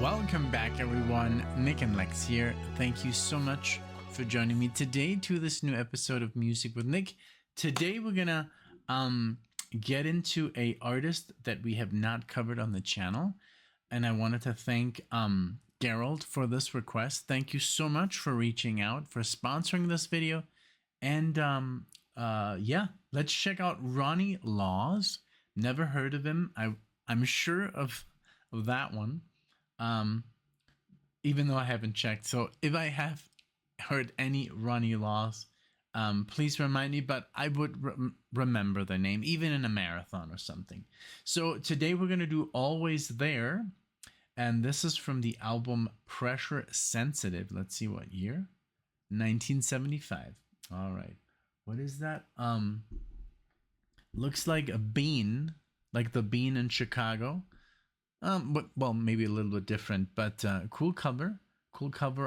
Welcome back, everyone. NicknLex here. Thank you so much for joining me today to this new episode of Music with Nick. Today we're gonna get into a artist that we have not covered on the channel, and I wanted to thank GERALD for this request. Thank you so much for reaching out, for sponsoring this video, and yeah, let's check out Ronnie Laws. Never heard of him. I'm sure of that one. Even though I haven't checked. So if I have heard any Ronnie Laws, please remind me, but I would remember the name, even in a marathon or something. So today we're going to do Always There. And this is from the album Pressure Sensitive. Let's see what year. 1975. All right. What is that? Looks like a bean, like the bean in Chicago. But, well, maybe a little bit different, but cool cover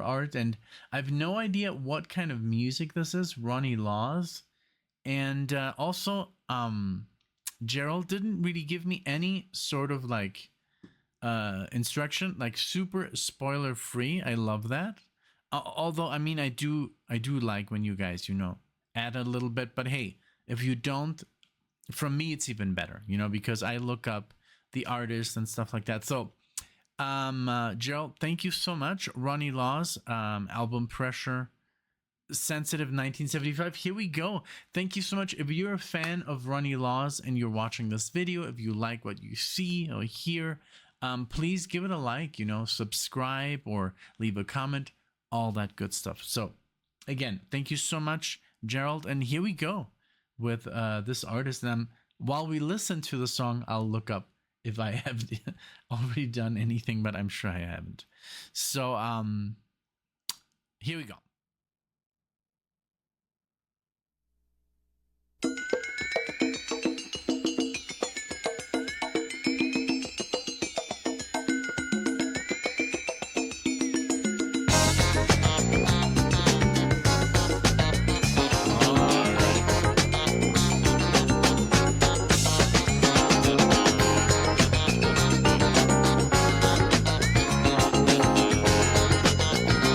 art, and I have no idea what kind of music this is. Ronnie Laws, and also GERALD didn't really give me any sort of like instruction, like super spoiler free. I love that. Although I mean, I do like when you guys, you know, add a little bit, but hey, if you don't, from me it's even better, you know, because I look up the artist and stuff like that. So GERALD, thank you so much. Ronnie Laws, album Pressure Sensitive 1975. Here we go. Thank you so much. If you're a fan of Ronnie Laws and you're watching this video, if you like what you see or hear, please give it a like, you know, subscribe or leave a comment, all that good stuff. So again, thank you so much, GERALD, and here we go with this artist. And while we listen to the song, I'll look up if I have already done anything, but I'm sure I haven't. So here we go.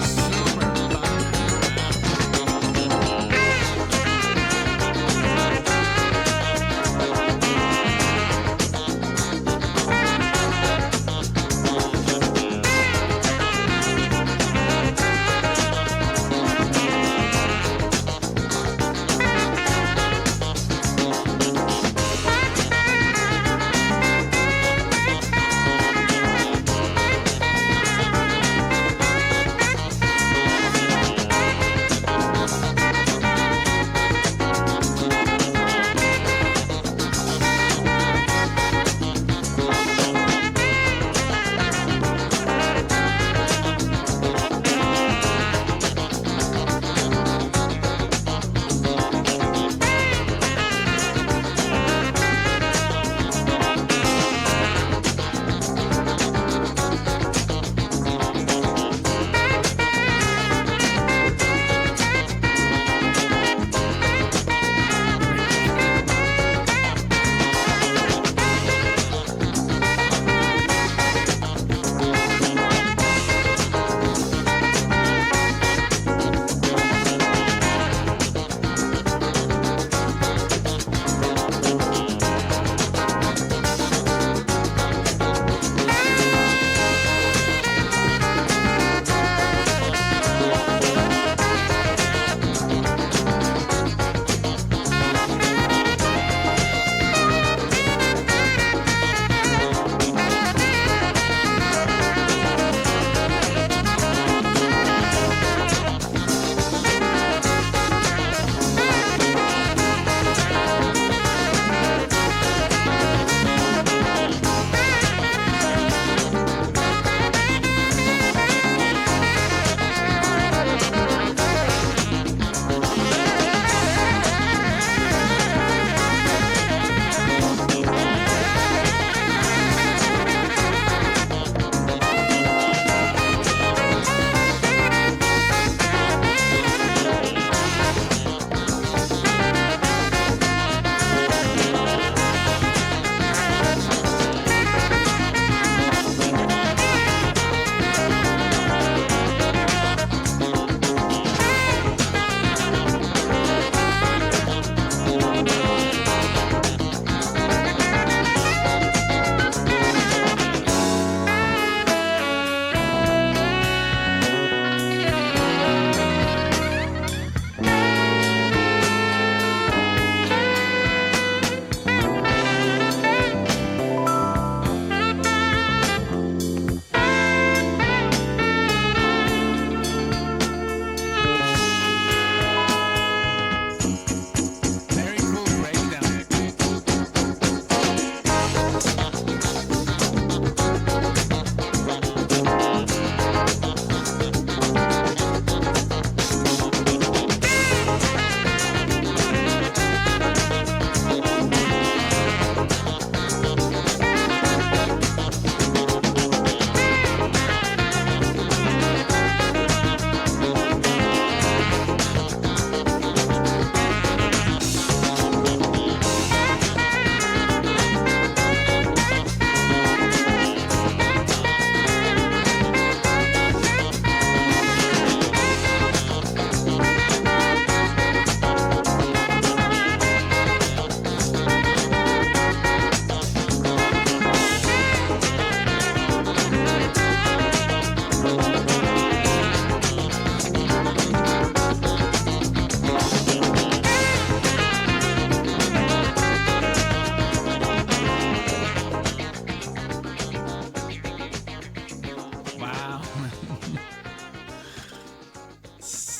Super fun.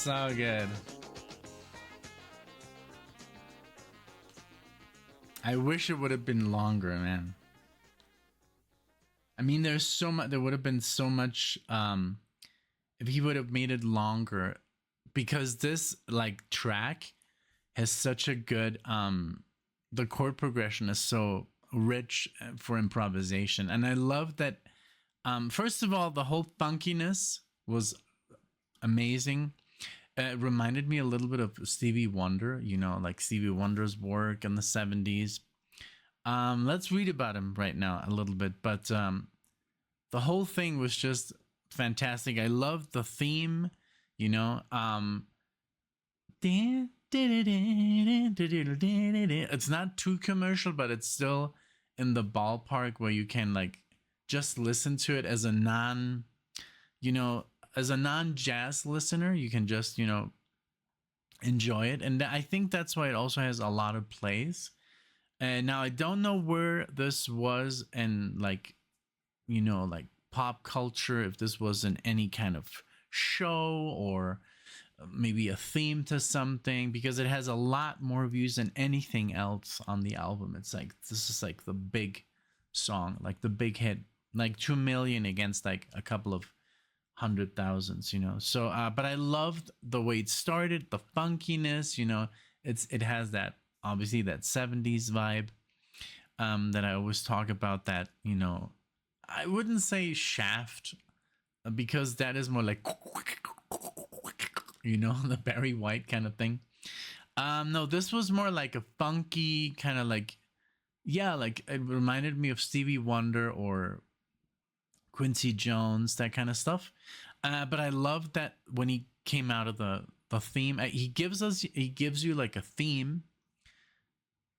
So good. I wish it would have been longer, man. I mean, there's so much. There would have been so much. If he would have made it longer, because this like track has such a good. The chord progression is so rich for improvisation, and I love that. First of all, the whole funkiness was amazing. It reminded me a little bit of Stevie Wonder, you know, like Stevie Wonder's work in the 70s. Let's read about him right now a little bit, but the whole thing was just fantastic. I loved the theme, you know. It's not too commercial, but it's still in the ballpark where you can like just listen to it as a non, you know, as a non-jazz listener. You can just, you know, enjoy it, and I think that's why it also has a lot of plays. And now I don't know where this was in like, you know, like pop culture, if this was in any kind of show or maybe a theme to something, because it has a lot more views than anything else on the album. It's like this is like the big song, like the big hit, like 2 million against like a couple of 100,000s, you know. So but I loved the way it started, the funkiness, you know. It has that, obviously, that 70s vibe that I always talk about, that, you know, I wouldn't say Shaft, because that is more like, you know, the Barry White kind of thing. No, this was more like a funky kind of like, yeah, like it reminded me of Stevie Wonder or Quincy Jones, that kind of stuff. But I love that when he came out of the theme, he gives you like a theme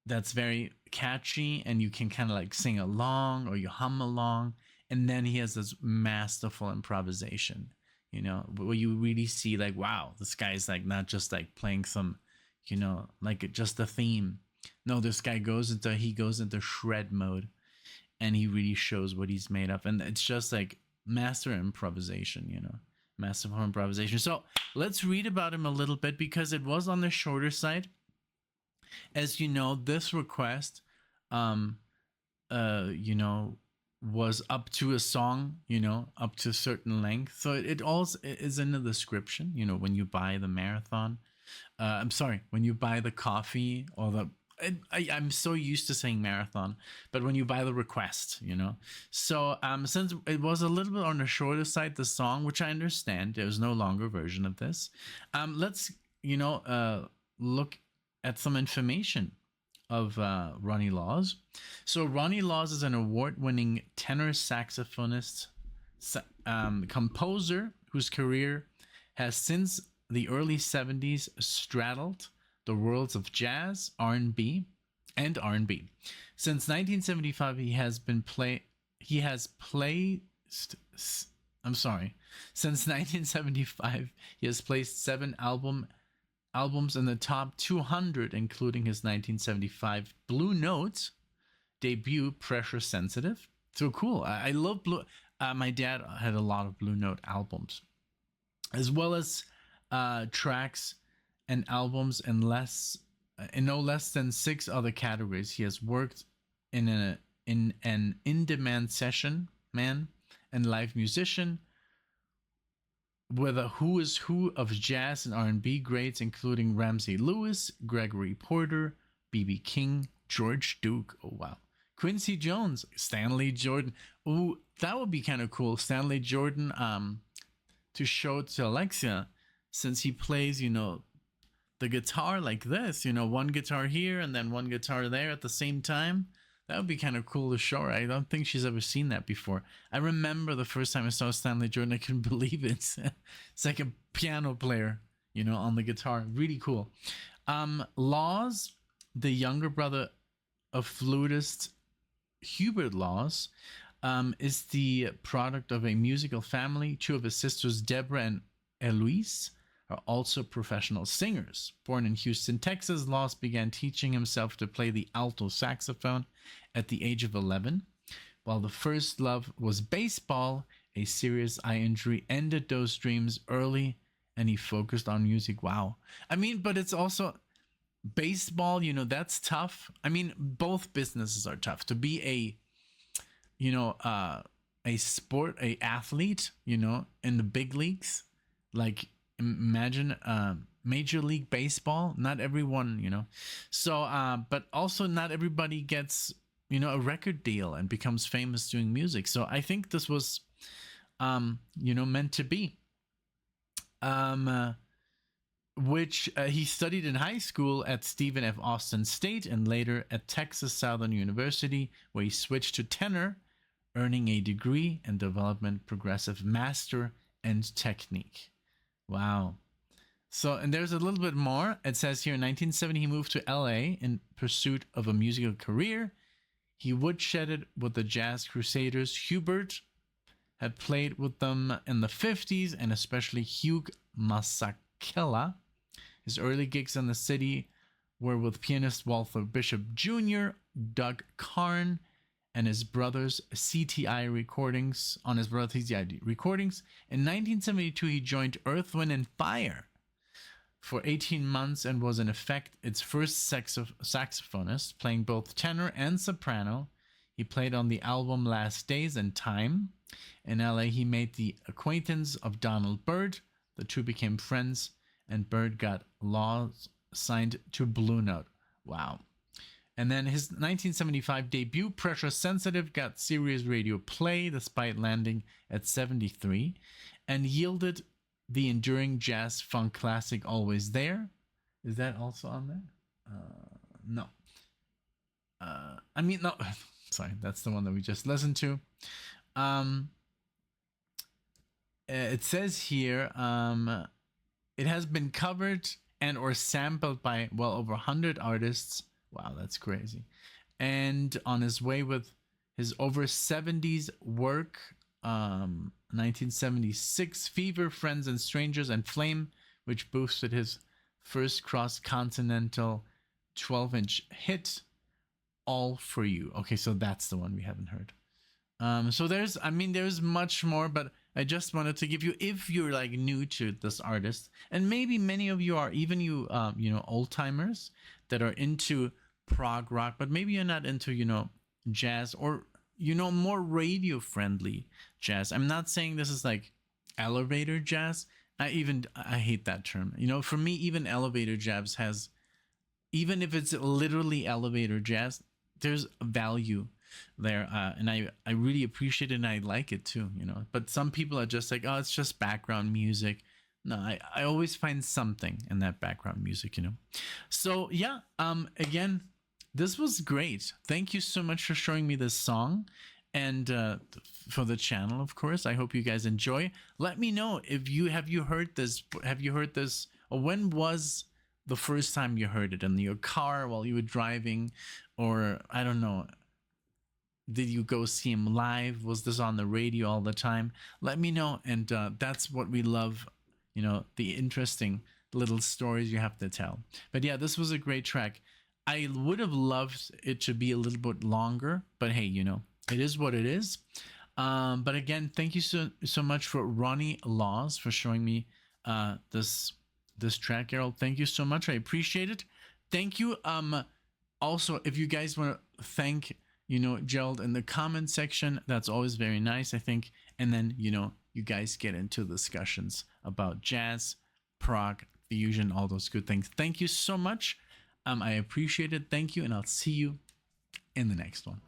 that's very catchy, and you can kind of like sing along or you hum along, and then he has this masterful improvisation, you know, where you really see like, wow, this guy's like not just like playing some, you know, like just a theme. No, this guy goes into shred mode, and he really shows what he's made of, and it's just like master improvisation, you know, masterful improvisation. So let's read about him a little bit, because it was on the shorter side. As you know, this request, you know, was up to a song, you know, up to a certain length. So it also is in the description, you know, when you buy the marathon. I'm sorry, when you buy the coffee or the, I'm so used to saying marathon, but when you buy the request, you know. So since it was a little bit on the shorter side, the song, which I understand, there's no longer version of this. Let's, you know, look at some information of Ronnie Laws. So Ronnie Laws is an award-winning tenor saxophonist, composer whose career has since the early 70s straddled the worlds of jazz, R&B, and R&B. Since 1975, Since 1975, he has placed 7 albums in the top 200, including his 1975 Blue Note debut, Pressure Sensitive. So cool. I love Blue. My dad had a lot of Blue Note albums, as well as tracks and albums in no less than 6 other categories. He has worked in an in-demand session man and live musician with a who is who of jazz and R&B greats, including Ramsey Lewis, Gregory Porter, B.B. King, George Duke. Oh wow. Quincy Jones, Stanley Jordan. Ooh, that would be kind of cool. Stanley Jordan to show to Alexia, since he plays, you know, the guitar like this, you know, one guitar here and then one guitar there at the same time. That would be kind of cool to show her. I don't think she's ever seen that before. I remember the first time I saw Stanley Jordan, I couldn't believe it. It's like a piano player, you know, on the guitar. Really cool. Laws, the younger brother of flutist Hubert Laws, is the product of a musical family. 2 of his sisters, Deborah and Eloise, are also professional singers. Born in Houston, Texas, Laws began teaching himself to play the alto saxophone at the age of 11. While the first love was baseball, a serious eye injury ended those dreams early, and he focused on music. Wow. I mean, but it's also baseball, that's tough. I mean, both businesses are tough. To be you know, uh, a athlete, in the big leagues, like imagine Major League Baseball. Not everyone, So, but also not everybody gets, a record deal and becomes famous doing music. So I think this was, meant to be. Which he studied in high school at Stephen F. Austin State and later at Texas Southern University, where he switched to tenor, earning a degree in development, progressive master, and technique. Wow. So, and there's a little bit more. It says here in 1970, he moved to LA in pursuit of a musical career. He woodshedded with the Jazz Crusaders. Hubert had played with them in the 50s, and especially Hugh Masekela. His early gigs in the city were with pianist Walter Bishop Jr., Doug Karn, and his brother's CTI recordings. In 1972, he joined Earth, Wind, and Fire for 18 months and was in effect its first saxophonist, playing both tenor and soprano. He played on the album Last Days and Time. In LA, he made the acquaintance of Donald Byrd. The two became friends, and Byrd got Laws signed to Blue Note. Wow. And then his 1975 debut, Pressure Sensitive, got serious radio play despite landing at 73 and yielded the enduring jazz funk classic Always There. Is that also on there? No. No. Sorry, that's the one that we just listened to. It says here, it has been covered and or sampled by well over 100 artists. Wow, that's crazy. And on his way with his over 70s work, 1976 Fever, Friends and Strangers, and Flame, which boosted his first cross-continental 12-inch hit, All For You. Okay, so that's the one we haven't heard. So there's much more, but I just wanted to give you, if you're like new to this artist, and maybe many of you are, even you, old timers that are into prog rock, but maybe you're not into, jazz or, more radio friendly jazz. I'm not saying this is like elevator jazz. I hate that term. For me, even elevator jazz has, even if it's literally elevator jazz, there's value there, and I really appreciate it, and I like it too, but some people are just like, oh, it's just background music. No, I always find something in that background music, so yeah, again, this was great. Thank you so much for showing me this song, and for the channel, of course. I hope you guys enjoy. Let me know if you heard this, or when was the first time you heard it, in your car while you were driving, or I don't know, did you go see him live? Was this on the radio all the time? Let me know. And that's what we love, the interesting little stories you have to tell. But yeah, this was a great track. I would have loved it to be a little bit longer, but hey, it is what it is. But again, thank you so much for Ronnie Laws for showing me this track, Gerald. Thank you so much. I appreciate it. Thank you. Also, if you guys want to thank Gerald in the comment section, that's always very nice, I think. And then, you guys get into discussions about jazz, prog, fusion, all those good things. Thank you so much. I appreciate it. Thank you. And I'll see you in the next one.